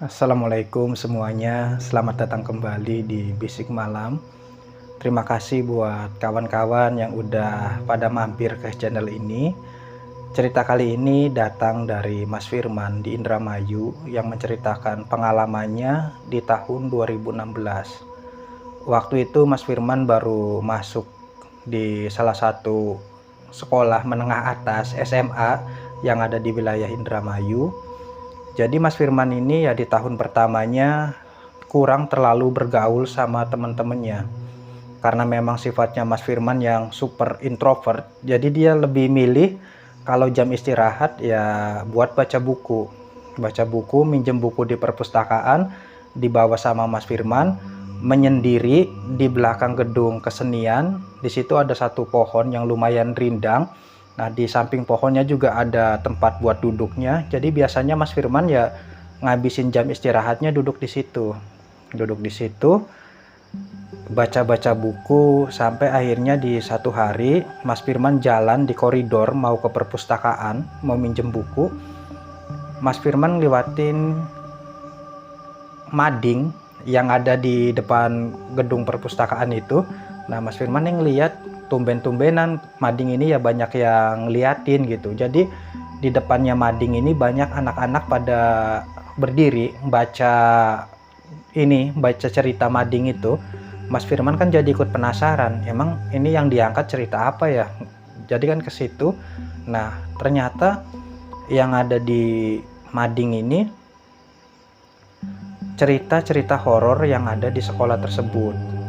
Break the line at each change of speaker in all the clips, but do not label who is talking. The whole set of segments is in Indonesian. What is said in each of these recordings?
Assalamualaikum semuanya, selamat datang kembali di Bisik Malam. Terima kasih buat kawan-kawan yang udah pada mampir ke channel ini. Cerita kali ini datang dari Mas Firman di Indramayu yang menceritakan pengalamannya di tahun 2016. Waktu itu Mas Firman baru masuk di salah satu sekolah menengah atas SMA yang ada di wilayah Indramayu. Jadi Mas Firman ini ya di tahun pertamanya kurang terlalu bergaul sama teman-temannya. Karena memang sifatnya Mas Firman yang super introvert, jadi dia lebih milih kalau jam istirahat ya buat baca buku. Baca buku, minjem buku di perpustakaan, dibawa sama Mas Firman, menyendiri di belakang gedung kesenian. Di situ ada satu pohon yang lumayan rindang. Nah, di samping pohonnya juga ada tempat buat duduknya. Jadi biasanya Mas Firman ya ngabisin jam istirahatnya duduk di situ. Duduk di situ, baca-baca buku sampai akhirnya di satu hari Mas Firman jalan di koridor mau ke perpustakaan, mau minjem buku. Mas Firman lewatin mading yang ada di depan gedung perpustakaan itu. Nah, Mas Firman yang lihat tumben-tumbenan mading ini ya banyak yang liatin gitu. Jadi di depannya mading ini banyak anak-anak pada berdiri baca cerita mading itu. Mas Firman kan jadi ikut penasaran, emang ini yang diangkat cerita apa ya? Jadi kan ke situ. Nah, ternyata yang ada di mading ini cerita-cerita horor yang ada di sekolah tersebut.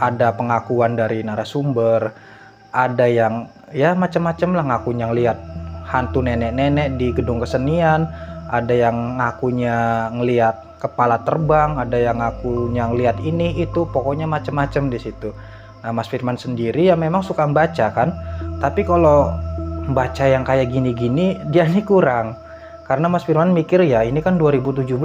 Ada pengakuan dari narasumber, ada yang ya macam-macam lah ngakunya ngelihat hantu nenek-nenek di gedung kesenian, ada yang ngakunya ngelihat kepala terbang, ada yang ngakunya ngelihat ini itu, pokoknya macam-macam di situ. Nah, Mas Firman sendiri ya memang suka baca kan, tapi kalau baca yang kayak gini-gini dia nih kurang. Karena Mas Firman mikir ya ini kan 2017,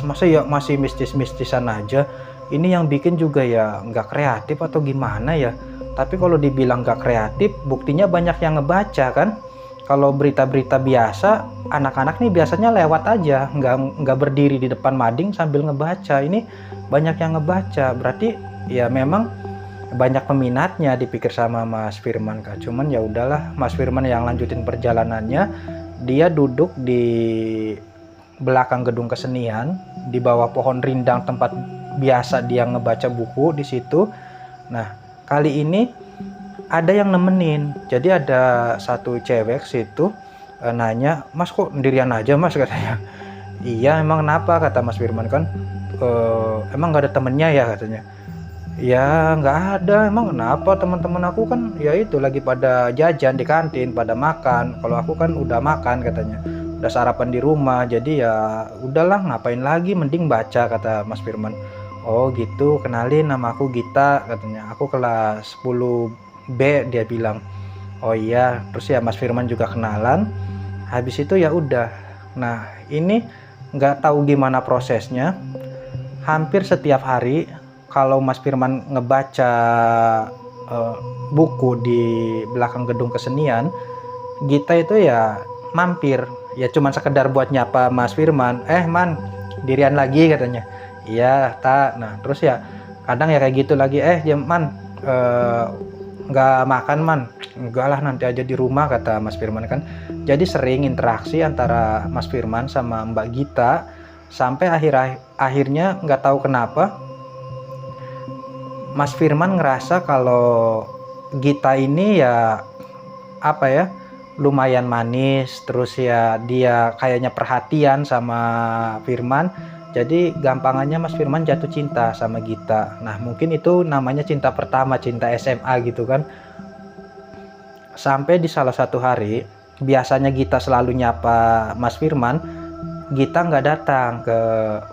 masa ya masih mistis-mistisan aja. Ini yang bikin juga ya nggak kreatif atau gimana ya. Tapi kalau dibilang nggak kreatif, buktinya banyak yang ngebaca kan. Kalau berita-berita biasa, anak-anak nih biasanya lewat aja, nggak berdiri di depan mading sambil ngebaca. Ini banyak yang ngebaca, berarti ya memang banyak peminatnya dipikir sama Mas Firman Kak. Cuman ya udahlah, Mas Firman yang lanjutin perjalanannya. Dia duduk di belakang gedung kesenian, di bawah pohon rindang tempat biasa dia ngebaca buku di situ. Nah, kali ini ada yang nemenin. Jadi ada satu cewek situ nanya, "Mas kok sendirian aja, Mas?" katanya. "Iya, emang kenapa?" kata Mas Firman kan. "Emang nggak ada temennya ya?" katanya. "Ya nggak ada, emang kenapa? Teman-teman aku kan ya itu lagi pada jajan di kantin, pada makan. Kalau aku kan udah makan," katanya. "Udah sarapan di rumah, jadi ya udahlah ngapain lagi, mending baca," kata Mas Firman. "Oh gitu, kenalin nama aku Gita," katanya. "Aku kelas 10B," dia bilang. "Oh iya," terus ya Mas Firman juga kenalan. Habis itu ya udah. Nah, ini nggak tahu gimana prosesnya. Hampir setiap hari kalau Mas Firman ngebaca buku di belakang gedung kesenian, Gita itu ya mampir. Ya cuman sekedar buat nyapa Mas Firman. "Man, dirian lagi," katanya. "Iya, tak." Nah, terus ya kadang ya kayak gitu lagi. Man, nggak makan, Man?" "Enggak lah, nanti aja di rumah," kata Mas Firman kan. Jadi sering interaksi antara Mas Firman sama Mbak Gita, sampai akhirnya nggak tahu kenapa Mas Firman ngerasa kalau Gita ini ya apa ya, lumayan manis, terus ya dia kayaknya perhatian sama Firman. Jadi gampangannya Mas Firman jatuh cinta sama Gita. Nah, mungkin itu namanya cinta pertama, cinta SMA gitu kan. Sampai di salah satu hari, biasanya Gita selalu nyapa Mas Firman, Gita nggak datang ke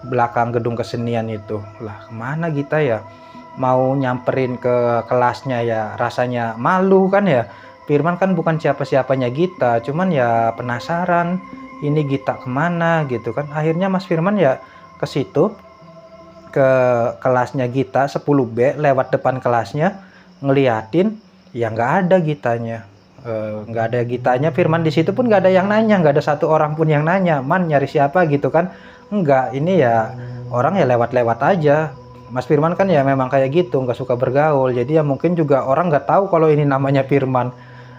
belakang gedung kesenian itu. Lah, kemana Gita ya? Mau nyamperin ke kelasnya ya rasanya malu kan ya. Firman kan bukan siapa-siapanya Gita, cuman ya penasaran ini Gita kemana gitu kan. Akhirnya Mas Firman ya ke situ, ke kelasnya Gita 10B, lewat depan kelasnya, ngeliatin ya nggak ada Gitanya. Nggak ada Gitanya. Firman di situ pun nggak ada yang nanya, nggak ada satu orang pun yang nanya, "Man, nyari siapa?" gitu kan. enggak, ini ya orang ya lewat-lewat aja. Mas Firman kan ya memang kayak gitu, nggak suka bergaul, jadi ya mungkin juga orang nggak tahu kalau ini namanya Firman.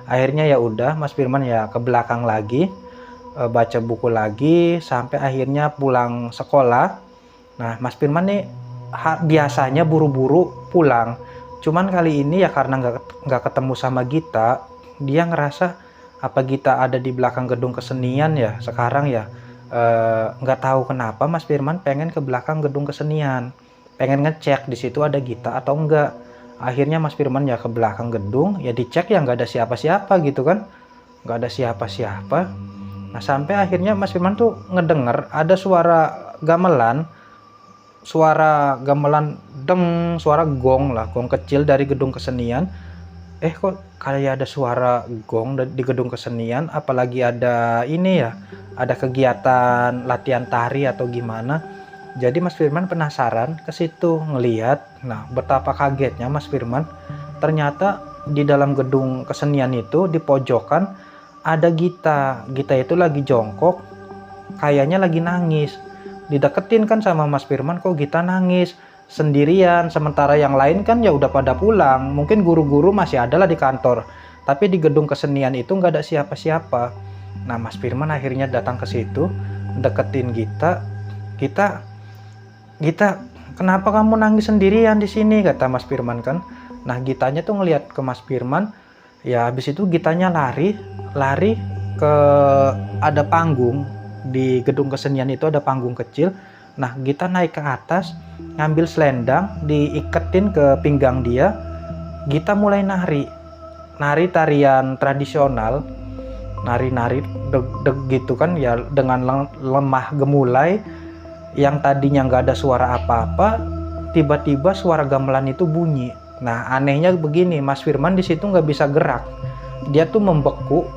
Akhirnya ya udah, Mas Firman ya ke belakang lagi, baca buku lagi sampai akhirnya pulang sekolah. Nah, Mas Firman nih biasanya buru-buru pulang, cuman kali ini ya karena nggak ketemu sama Gita, dia ngerasa apa Gita ada di belakang gedung kesenian ya sekarang ya. Nggak tahu kenapa Mas Firman pengen ke belakang gedung kesenian, pengen ngecek di situ ada Gita atau enggak. Akhirnya Mas Firman ya ke belakang gedung, ya dicek ya nggak ada siapa-siapa gitu kan, nggak ada siapa-siapa. Nah, sampai akhirnya Mas Firman tuh ngedenger ada suara gamelan deng, suara gong lah, gong kecil dari gedung kesenian. Kok kayak ada suara gong di gedung kesenian, apalagi ada ini ya, ada kegiatan latihan tari atau gimana. Jadi Mas Firman penasaran ke situ ngelihat. Nah, betapa kagetnya Mas Firman, ternyata di dalam gedung kesenian itu di pojokan ada Gita. Gita itu lagi jongkok, kayaknya lagi nangis. Dideketin kan sama Mas Firman, kok Gita nangis sendirian, sementara yang lain kan ya udah pada pulang. Mungkin guru-guru masih ada lah di kantor, tapi di gedung kesenian itu nggak ada siapa-siapa. Nah, Mas Firman akhirnya datang ke situ, deketin Gita. Gita, kenapa kamu nangis sendirian di sini, kata Mas Firman kan. Nah, Gitanya tuh ngelihat ke Mas Firman, ya habis itu Gitanya lari ke, ada panggung di gedung kesenian itu, ada panggung kecil. Nah, Gita naik ke atas, ngambil selendang, diiketin ke pinggang dia. Gita mulai nari tarian tradisional, nari deg gitu kan ya, dengan lemah gemulai. Yang tadinya nggak ada suara apa-apa, tiba-tiba suara gamelan itu bunyi. Nah, anehnya begini, Mas Firman di situ nggak bisa gerak, dia tuh membeku,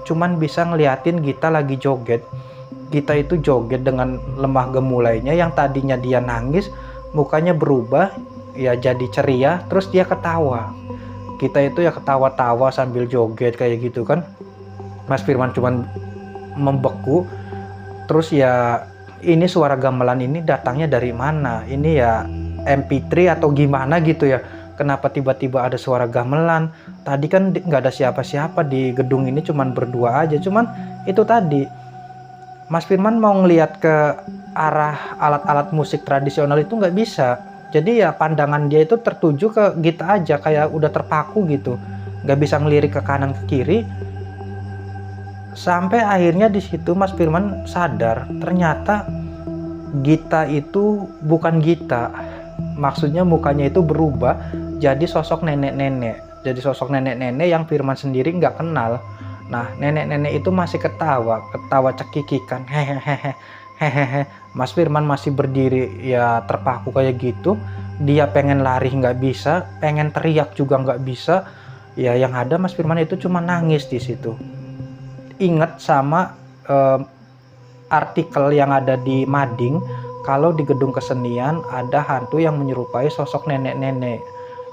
cuman bisa ngeliatin Gita lagi joget. Gita itu joget dengan lemah gemulainya, yang tadinya dia nangis, mukanya berubah ya jadi ceria, terus dia ketawa. Gita itu ya ketawa-tawa sambil joget kayak gitu kan. Mas Firman cuman membeku. Terus ya ini suara gamelan ini datangnya dari mana? Ini ya MP3 atau gimana gitu ya? Kenapa tiba-tiba ada suara gamelan? Tadi kan nggak ada siapa-siapa di gedung ini, cuman berdua aja. Cuman itu tadi, Mas Firman mau ngelihat ke arah alat-alat musik tradisional itu nggak bisa. Jadi ya pandangan dia itu tertuju ke Gita aja, kayak udah terpaku gitu. Nggak bisa ngelirik ke kanan ke kiri. Sampai akhirnya di situ Mas Firman sadar, ternyata Gita itu bukan Gita. Maksudnya mukanya itu berubah jadi sosok nenek-nenek. Jadi sosok nenek-nenek yang Firman sendiri nggak kenal. Nah, nenek-nenek itu masih ketawa cekikikan, hehehe. Mas Firman masih berdiri ya terpaku kayak gitu. Dia pengen lari nggak bisa, pengen teriak juga nggak bisa. Ya yang ada Mas Firman itu cuma nangis di situ. Ingat sama artikel yang ada di Mading, kalau di gedung kesenian ada hantu yang menyerupai sosok nenek-nenek.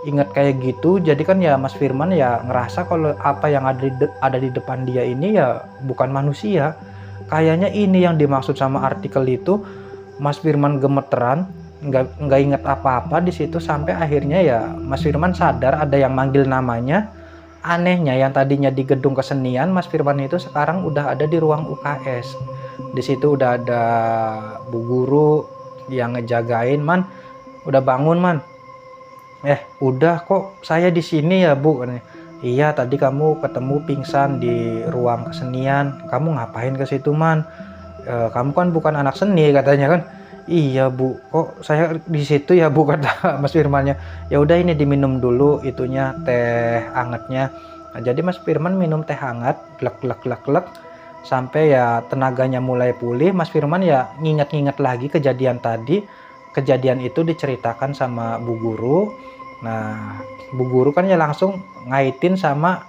Ingat kayak gitu, jadi kan ya Mas Firman ya ngerasa kalau apa yang ada di depan dia ini ya bukan manusia. Kayaknya ini yang dimaksud sama artikel itu. Mas Firman gemeteran, nggak inget apa-apa di situ, sampai akhirnya ya Mas Firman sadar ada yang manggil namanya. Anehnya yang tadinya di gedung kesenian, Mas Firman itu sekarang udah ada di ruang UKS. Di situ udah ada Bu Guru yang ngejagain, "Man, udah bangun, Man?" Udah kok, saya di sini ya, Bu." "Iya, tadi kamu ketemu pingsan di ruang kesenian. Kamu ngapain ke situ, Man?" "Kamu kan bukan anak seni," katanya kan. "Iya, Bu, kok saya di situ ya, Bu," kata Mas Firmannya. "Ya udah, ini diminum dulu itunya, teh hangatnya." Nah, jadi Mas Firman minum teh hangat, glek sampai ya tenaganya mulai pulih. Mas Firman ya nginget-nginget lagi kejadian tadi. Kejadian itu diceritakan sama Bu Guru. Nah, Bu Guru kan ya langsung ngaitin sama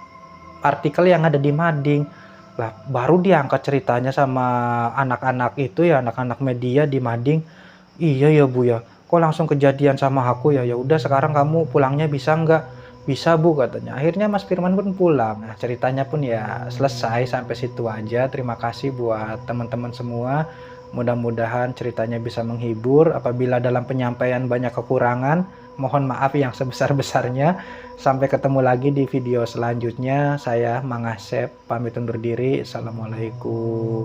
artikel yang ada di Mading. Lah, baru diangkat ceritanya sama anak-anak itu ya, anak-anak media di Mading. "Iya ya, Bu ya, kok langsung kejadian sama aku ya? Ya udah, sekarang kamu pulangnya bisa nggak?" "Bisa, Bu," katanya. Akhirnya Mas Firman pun pulang. Nah, ceritanya pun ya selesai sampai situ aja. Terima kasih buat teman-teman semua Mudah-mudahan ceritanya bisa menghibur. Apabila dalam penyampaian banyak kekurangan, mohon maaf yang sebesar-besarnya. Sampai ketemu lagi di video selanjutnya. Saya Mang Asep pamit undur diri. Assalamualaikum.